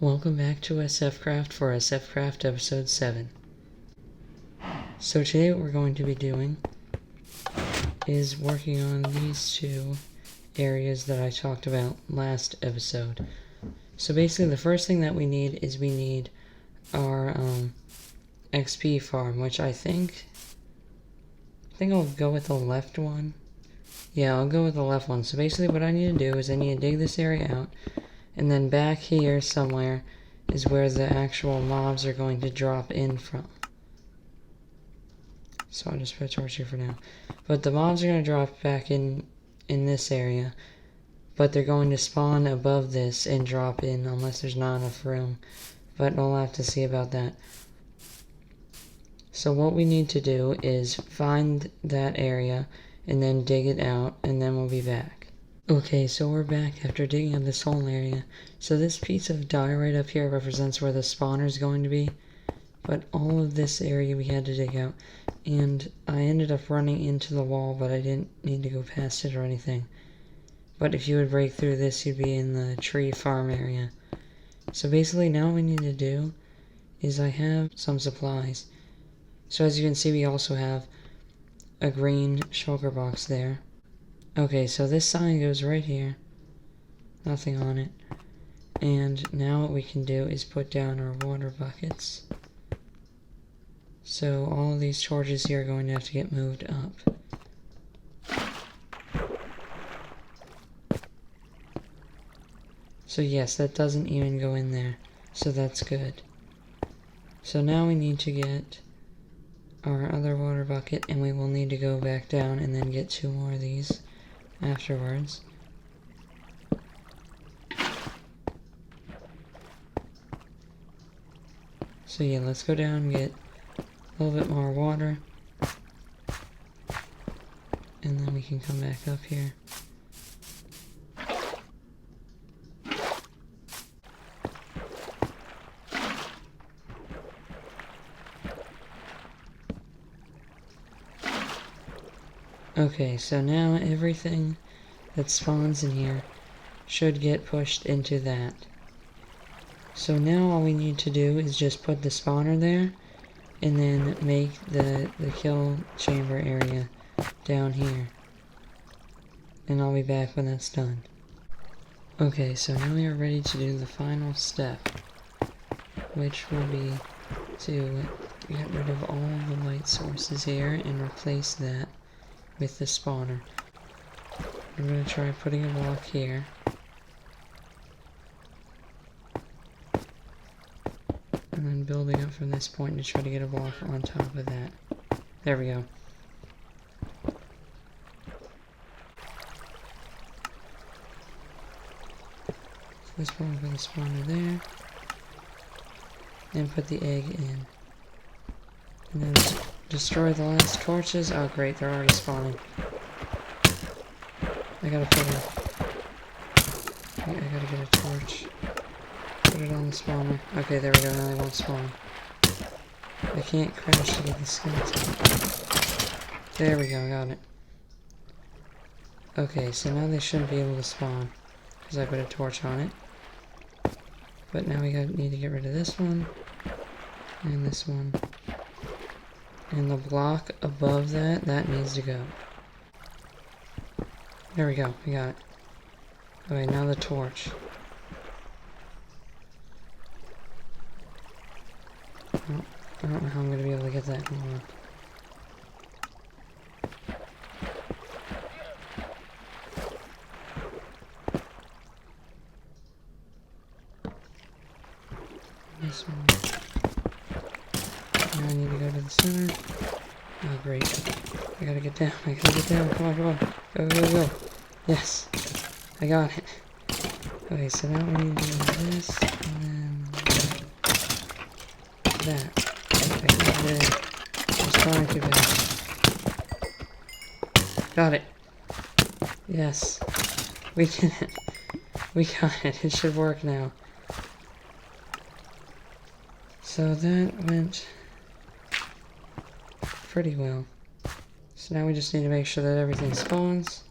Welcome back to SFCraft for SFCraft episode 7. So today what we're going to be doing is working on these two areas that I talked about last episode. So basically the first thing that we need our XP farm, which I think I'll go with the left one. Yeah, I'll go with the left one. So basically what I need to do is I need to dig this area out. And then back here somewhere is where the actual mobs are going to drop in from. So I'll just put a torch here for now. But the mobs are going to drop back in this area. But they're going to spawn above this and drop in unless there's not enough room. But we'll have to see about that. So what we need to do is find that area and then dig it out, and then we'll be back. Okay, so we're back after digging up this whole area. So this piece of dye right up here represents where the spawner is going to be. But all of this area we had to dig out. And I ended up running into the wall, but I didn't need to go past it or anything. But if you would break through this, you'd be in the tree farm area. So basically now what we need to do is I have some supplies. So as you can see, we also have a green shulker box there. Okay, so this sign goes right here. Nothing on it. And now what we can do is put down our water buckets. So all of these torches here are going to have to get moved up. So yes, that doesn't even go in there. So that's good. So now we need to get our other water bucket, and we will need to go back down and then get 2 more of these afterwards. So yeah, let's go down and get a little bit more water, and then we can come back up here. Okay, so now everything that spawns in here should get pushed into that. So now all we need to do is just put the spawner there, and then make the kill chamber area down here. And I'll be back when that's done. Okay, so now we are ready to do the final step, which will be to get rid of all the light sources here and replace that with the spawner. I'm going to try putting a block here. And then building up from this point to try to get a block on top of that. There we go. So this one, put the spawner there. And put the egg in. And then destroy the last torches. Oh great, they're already spawning. I gotta get a torch. Put it on the spawner. Okay, there we go, now they won't spawn. I can't crash to get the skeleton. There we go, got it. Okay, so now they shouldn't be able to spawn, because I put a torch on it. But now we need to get rid of this one, and this one. And the block above that needs to go. There we go, we got it. Okay, now the torch. I don't know how I'm going to be able to get that. Hold on. This one. Now I need to go to the center. Oh great. I gotta get down. Come on, come on. Go, go, go. Yes. I got it. Okay, so now we need to do this, and then that. Okay, just trying to bad. Got it. Yes. We did it. We got it. It should work now. So that went pretty well. So now we just need to make sure that everything spawns.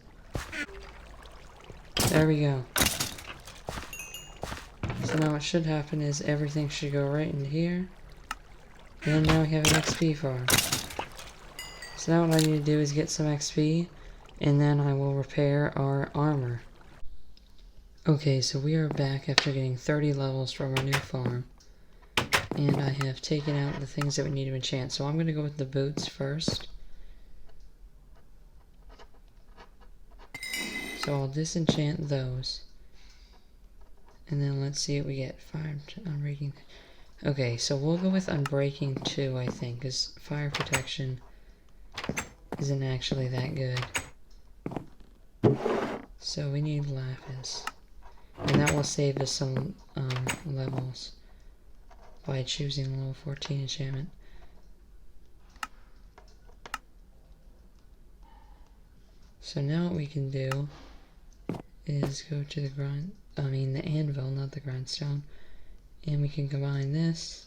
There we go. So now what should happen is everything should go right in here. And now we have an XP farm. So now what I need to do is get some XP, and then I will repair our armor. Okay, so we are back after getting 30 levels from our new farm. And I have taken out the things that we need to enchant. So I'm going to go with the boots first. So I'll disenchant those. And then let's see what we get. Fire Unbreaking. Okay, so we'll go with Unbreaking 2, I think, because fire protection isn't actually that good. So we need lapis. And that will save us some levels by choosing level 14 enchantment. So now what we can do is go to the the anvil, not the grindstone, and we can combine this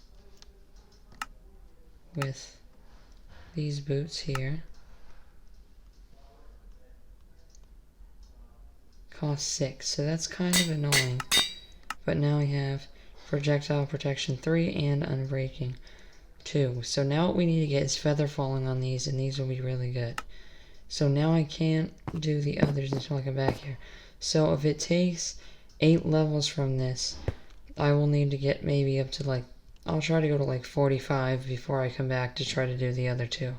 with these boots here. Cost 6, so that's kind of annoying. But now we have projectile protection 3 and unbreaking 2. So now what we need to get is feather falling on these, and these will be really good. So now I can't do the others until I come back here. So if it takes 8 levels from this, I will need to get maybe up to like, I'll try to go to like 45 before I come back to try to do the other 2.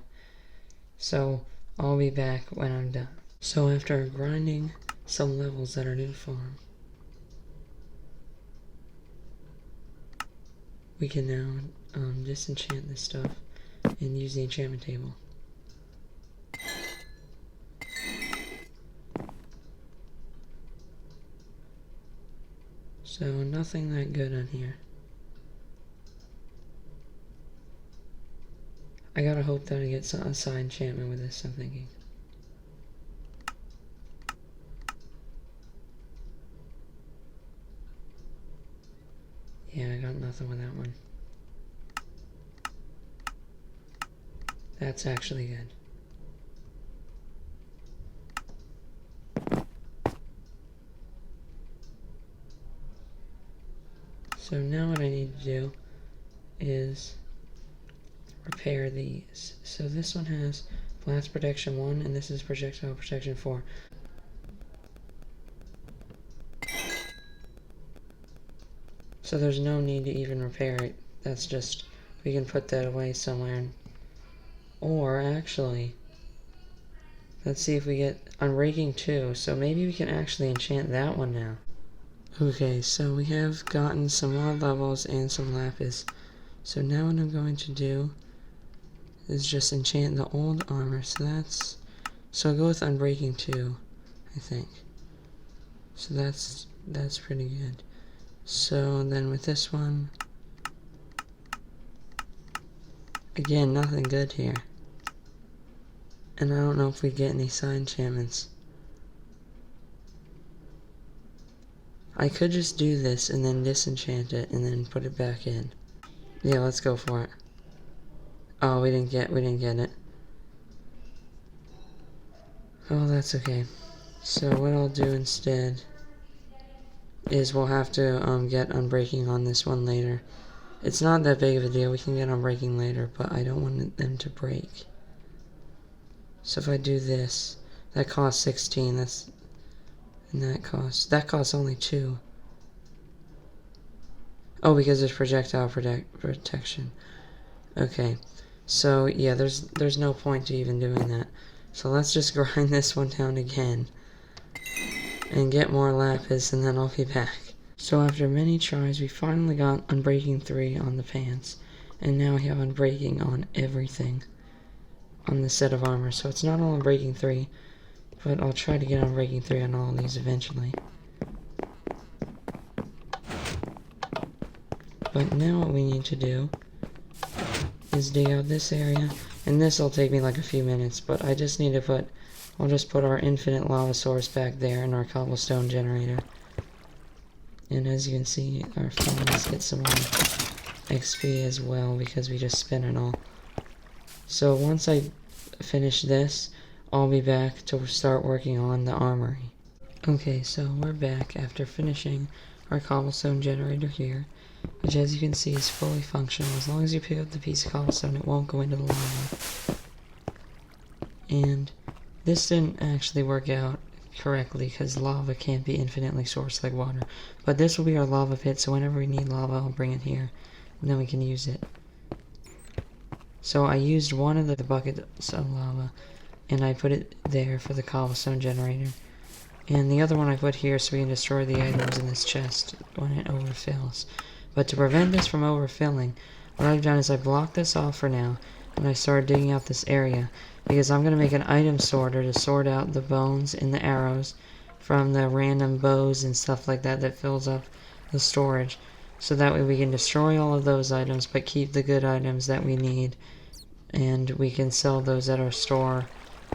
So I'll be back when I'm done. So after grinding some levels at our new farm, we can now disenchant this stuff and use the enchantment table. So nothing that good on here. I gotta hope that I get a side enchantment with this, I'm thinking. Yeah, I got nothing with that one. That's actually good. So now what I need to do is repair these. So this one has blast protection 1 and this is projectile protection 4. So there's no need to even repair it. That's just, we can put that away somewhere. Or actually, let's see if we get Unbreaking 2. So maybe we can actually enchant that one now. Okay, so we have gotten some more levels and some lapis. So now what I'm going to do is just enchant the old armor. So I'll go with Unbreaking 2, I think. So that's pretty good. So then with this one, again, nothing good here. And I don't know if we get any side enchantments. I could just do this and then disenchant it and then put it back in. Yeah, let's go for it. Oh, we didn't get it. Oh, that's okay. So what I'll do instead is we'll have to get Unbreaking on this one later. It's not that big of a deal. We can get Unbreaking later, but I don't want them to break. So if I do this, that costs 16. And that costs only 2. Oh, because there's projectile protection. Okay. So yeah, there's no point to even doing that. So let's just grind this one down again and get more lapis, and then I'll be back. So after many tries, we finally got Unbreaking 3 on the pants, and now we have Unbreaking on everything on the set of armor. So it's not all Unbreaking 3, but I'll try to get Unbreaking 3 on all of these eventually. But now what we need to do is dig out this area, and this will take me like a few minutes, but I just need to I'll just put our infinite lava source back there and our cobblestone generator. And as you can see, our farmers get some more XP as well because we just spin it all. So once I finish this, I'll be back to start working on the armory. Okay, so we're back after finishing our cobblestone generator here, which as you can see is fully functional. As long as you pick up the piece of cobblestone, it won't go into the lava. And this didn't actually work out correctly because lava can't be infinitely sourced like water. But this will be our lava pit, so whenever we need lava, I'll bring it here, and then we can use it. So I used one of the buckets of lava, and I put it there for the cobblestone generator. And the other one I put here so we can destroy the items in this chest when it overfills. But to prevent this from overfilling, what I've done is I blocked this off for now, and I started digging out this area, because I'm going to make an item sorter to sort out the bones and the arrows from the random bows and stuff like that that fills up the storage. So that way we can destroy all of those items, but keep the good items that we need, and we can sell those at our store,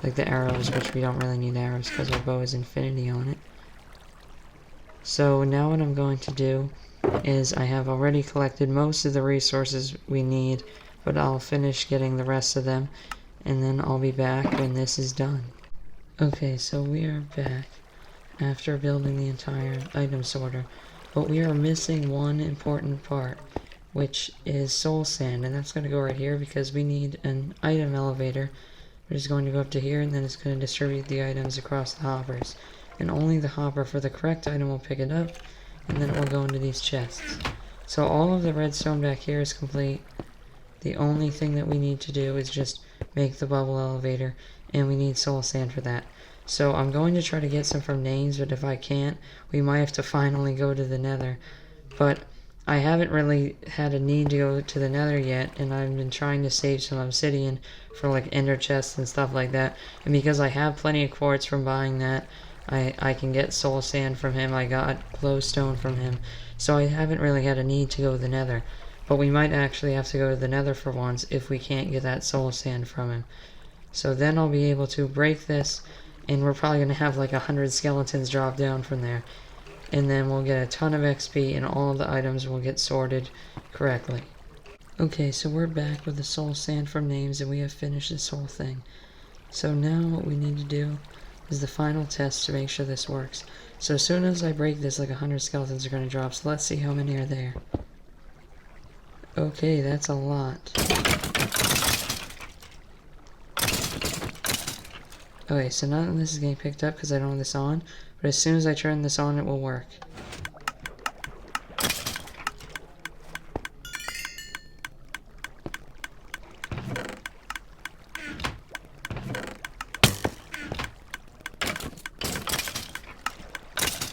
like the arrows, which we don't really need arrows because our bow is infinity on it. So now what I'm going to do is I have already collected most of the resources we need, but I'll finish getting the rest of them, and then I'll be back when this is done. Okay, so we are back after building the entire item sorter, but we are missing one important part, which is soul sand, and that's going to go right here because we need an item elevator, which is going to go up to here, and then it's going to distribute the items across the hoppers, and only the hopper for the correct item will pick it up, and then it will go into these chests. So all of the redstone back here is complete. The only thing that we need to do is just make the bubble elevator, and we need soul sand for that. So I'm going to try to get some from Names, but if I can't, we might have to finally go to the Nether. But I haven't really had a need to go to the Nether yet, and I've been trying to save some obsidian for like ender chests and stuff like that. And because I have plenty of quartz from buying that, I can get soul sand from him. I got glowstone from him. So I haven't really had a need to go to the Nether. But we might actually have to go to the Nether for once if we can't get that soul sand from him. So then I'll be able to break this, and we're probably going to have like 100 skeletons drop down from there. And then we'll get a ton of XP, and all of the items will get sorted correctly. Okay, so we're back with the soul sand from Names, and we have finished this whole thing. So now what we need to do is the final test to make sure this works. So as soon as I break this, like 100 skeletons are going to drop, so let's see how many are there. Okay, that's a lot. Okay, so none of this is getting picked up because I don't have this on, but as soon as I turn this on, it will work.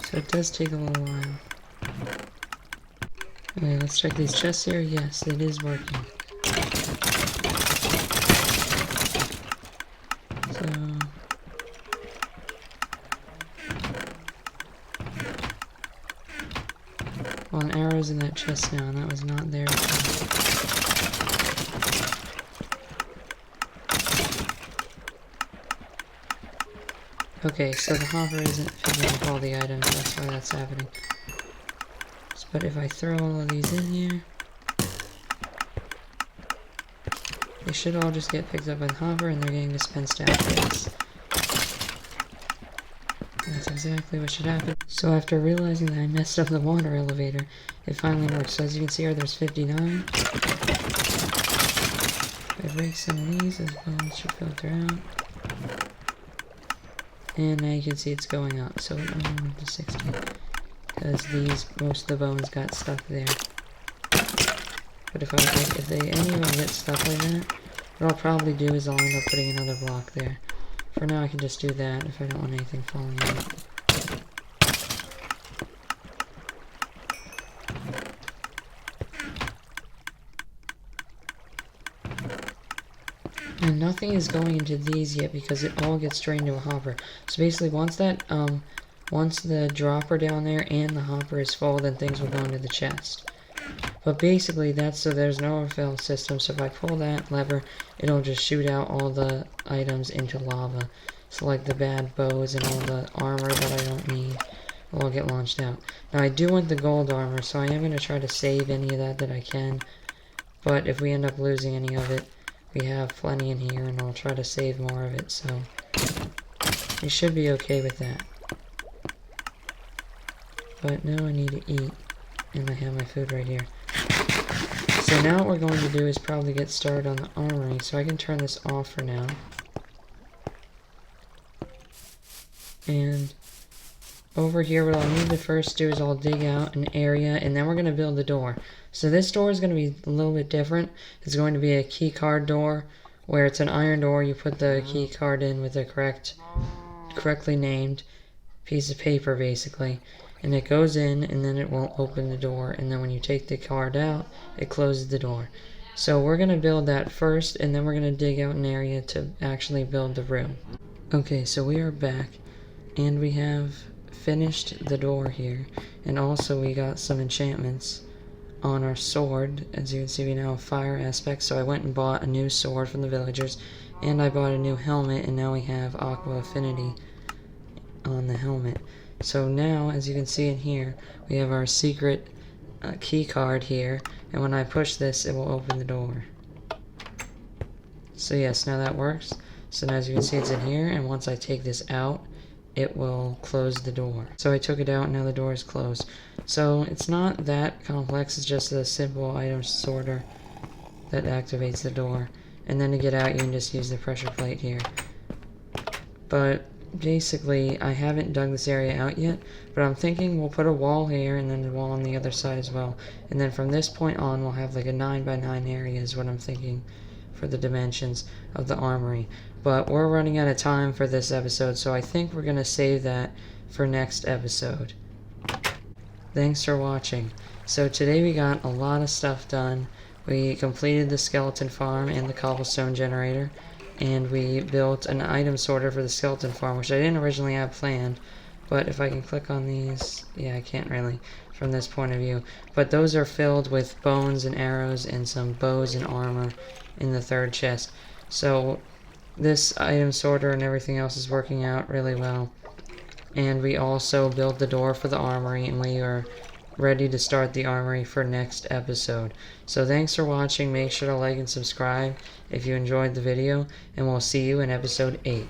So it does take a little while. Okay, let's check these chests here. Yes, it is working. So well, an arrow's in that chest now, and that was not there before. Okay, so the hopper isn't picking up all the items, that's why that's happening. But if I throw all of these in here, they should all just get picked up by the hopper, and they're getting dispensed out. Yes. That's exactly what should happen. So after realizing that I messed up the water elevator, it finally works. So as you can see here, there's 59. If I break some of these, those bones should filter out. And now you can see it's going up, so it only went to 60. Because most of the bones got stuck there. But if any of them get stuck like that, what I'll probably do is I'll end up putting another block there. For now I can just do that if I don't want anything falling out. And nothing is going into these yet because it all gets drained to a hopper. So basically once the dropper down there and the hopper is full, then things will go into the chest. But basically that's so there's no overfill system, so if I pull that lever, it'll just shoot out all the items into lava. So like the bad bows and all the armor that I don't need will all get launched out. Now I do want the gold armor, so I am going to try to save any of that I can. But if we end up losing any of it, we have plenty in here, and I'll try to save more of it, so we should be okay with that. But now I need to eat, and I have my food right here. So now what we're going to do is probably get started on the armory, so I can turn this off for now. And over here, what I'll need to first do is I'll dig out an area, and then we're going to build the door. So this door is going to be a little bit different. It's going to be a key card door, where it's an iron door. You put the key card in with the correctly named piece of paper, basically. And it goes in, and then it won't open the door. And then when you take the card out, it closes the door. So we're going to build that first, and then we're going to dig out an area to actually build the room. Okay, so we are back, and we have finished the door here. And also we got some enchantments on our sword. As you can see, we now have fire aspects, so I went and bought a new sword from the villagers, and I bought a new helmet, and now we have aqua affinity on the helmet. So now, as you can see in here, we have our secret key card here, and when I push this, it will open the door. So yes, now that works. So now as you can see, it's in here, and once I take this out, it will close the door. So I took it out, and now the door is closed. So it's not that complex, it's just a simple item sorter that activates the door. And then to get out, you can just use the pressure plate here. But basically, I haven't dug this area out yet, but I'm thinking we'll put a wall here and then a wall on the other side as well. And then from this point on, we'll have like a 9x9 area is what I'm thinking for the dimensions of the armory. But we're running out of time for this episode, so I think we're going to save that for next episode. Thanks for watching. So today we got a lot of stuff done. We completed the skeleton farm and the cobblestone generator, and we built an item sorter for the skeleton farm, which I didn't originally have planned. But if I can click on these, yeah, I can't really from this point of view. But those are filled with bones and arrows and some bows and armor in the third chest. So this item sorter and everything else is working out really well. And we also built the door for the armory, and we are ready to start the armory for next episode. So thanks for watching. Make sure to like and subscribe if you enjoyed the video, and we'll see you in episode 8.